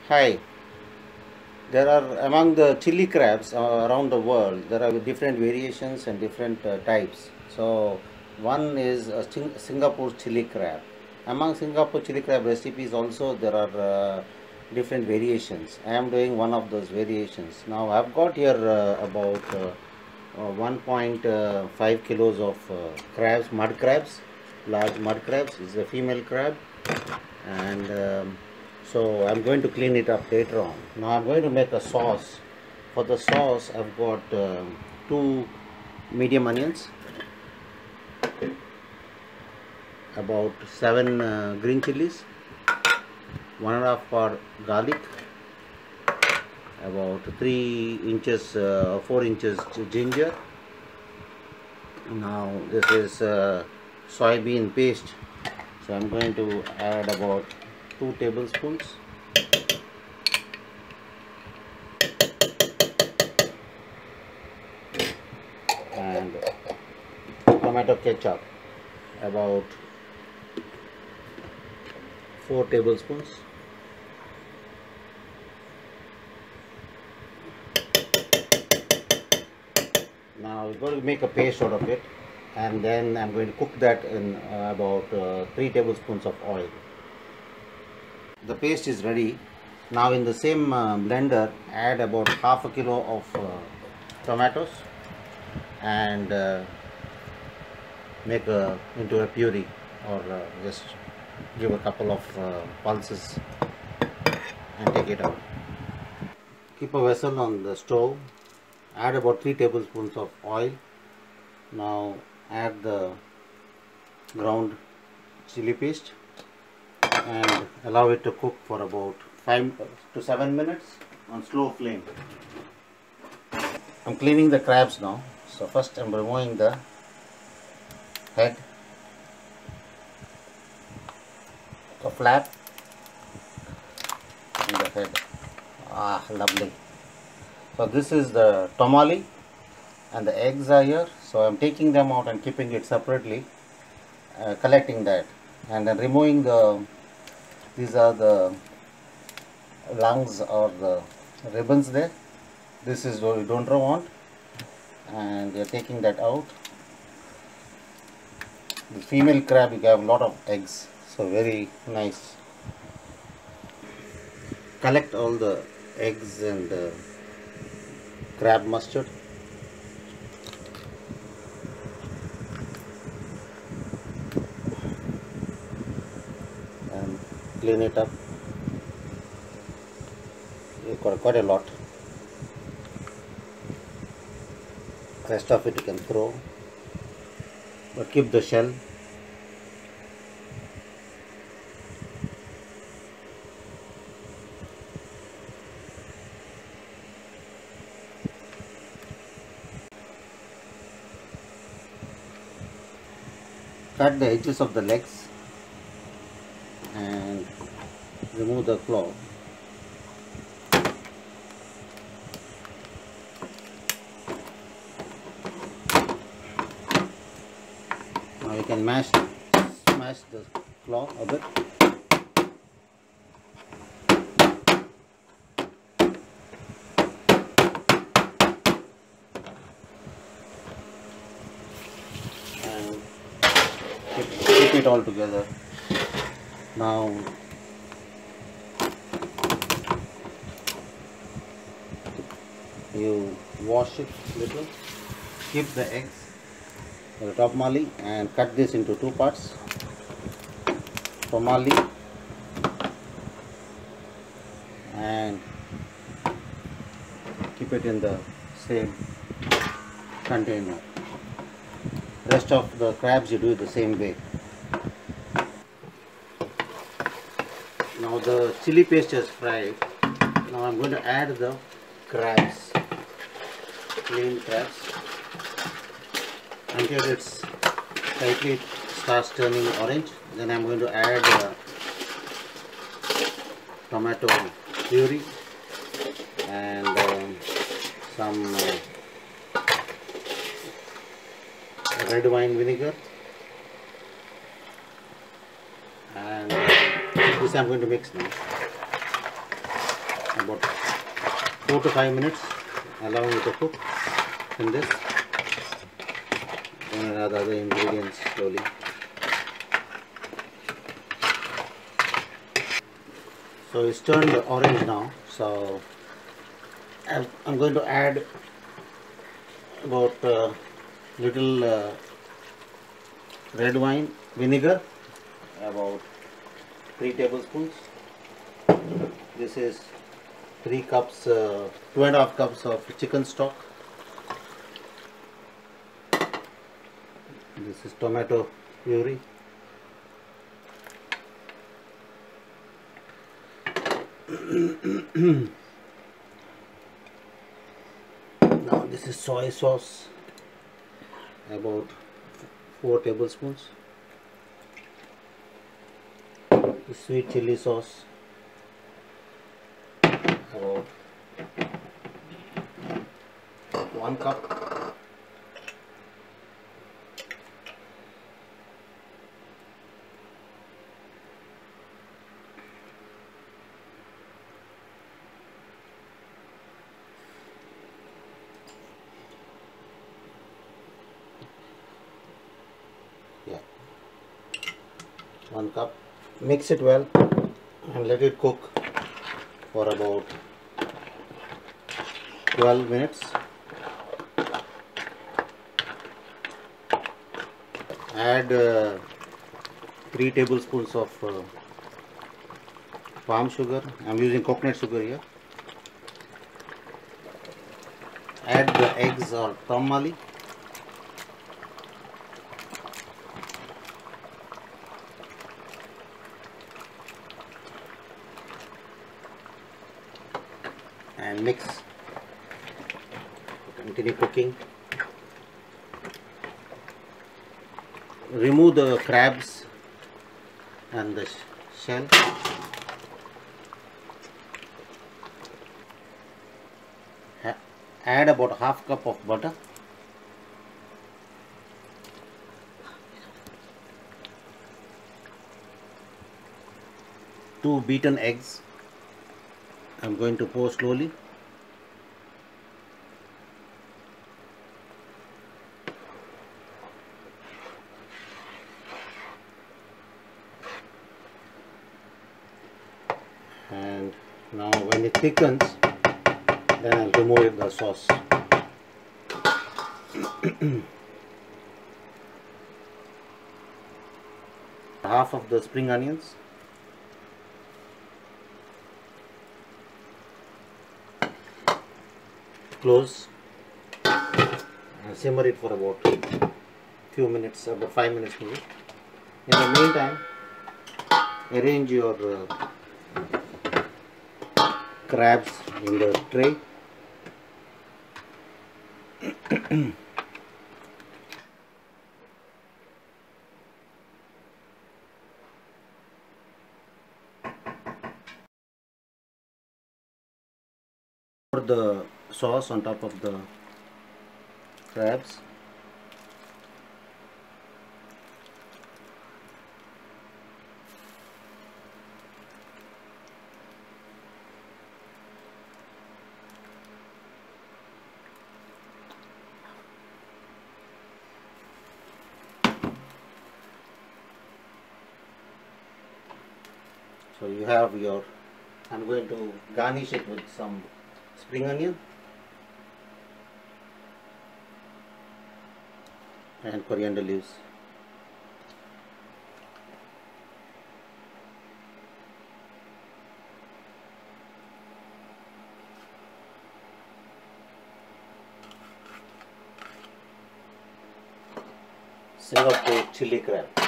Hi, there are among the chili crabs around the world, there are different variations and different types. So, one is a Singapore chili crab. Among Singapore chili crab recipes, also there are different variations. I am doing one of those variations. Now, I've got here about 1.5 kilos of crabs, mud crabs, large mud crabs. This is a female crab, and so I'm going to clean it up later on. Now I'm going to make a sauce. For the sauce, I've got two medium onions, about seven green chilies, 1.5 part garlic, about 3 inches, 4 inches ginger. Now this is soybean paste, so I'm going to add about 2 tablespoons. And tomato ketchup, about 4 tablespoons. Now we're going to make a paste out of it, and then I'm going to cook that in about 3 tablespoons of oil. The paste is ready. Now in the same blender, add about half a kilo of tomatoes and make into a puree, or just give a couple of pulses and take it out. Keep a vessel on the stove, add about 3 tablespoons of oil. Now add the ground chili paste and allow it to cook for about 5 to 7 minutes on slow flame. I'm cleaning the crabs now. So first I'm removing the head, the flap and the head. Ah, lovely. So this is the tamale and the eggs are here. So I'm taking them out and keeping it separately, collecting that, and then removing these are the lungs or the ribbons there. This is what we don't want, and we are taking that out. The female crab, you have a lot of eggs, so very nice. Collect all the eggs and crab mustard. And clean it up. You've got quite a lot. Rest of it you can throw, but keep the shell. Cut the edges of the legs and remove the claw. Now you can smash the claw a bit. And keep it all together. Now you wash it a little. Keep the eggs for the top mali and cut this into 2 parts. Mali and keep it in the same container. Rest of the crabs you do it the same way. Now the chili paste is fried. Now I'm going to add the crabs, clean crabs, until it's slightly starts turning orange. Then I'm going to add tomato puree and some red wine vinegar, and this I'm going to mix now. about 4 to 5 minutes, allowing it to cook in this. Then add other ingredients slowly. So it's turned orange now, so I'm going to add about little red wine vinegar, about 3 tablespoons. This is 3 cups, 2.5 cups of chicken stock. This is tomato puree. Now this is soy sauce, about 4 tablespoons. The sweet chili sauce, about 1 cup. Yeah, 1 cup. Mix it well and let it cook for about 12 minutes. Add 3 tablespoons of palm sugar. I'm using coconut sugar here. Add the eggs or tom mali. And mix. Continue cooking. Remove the crabs and the shell. Add about half cup of butter. Two beaten eggs. I'm going to pour slowly. And now when it thickens, then I'll remove the sauce. Half of the spring onions. Close and simmer it for about few minutes, about 5 minutes maybe. In the meantime, arrange your crabs in the tray. Pour the sauce on top of the crabs. So you have your, I'm going to garnish it with some spring onion and coriander leaves. Singapore chili crab.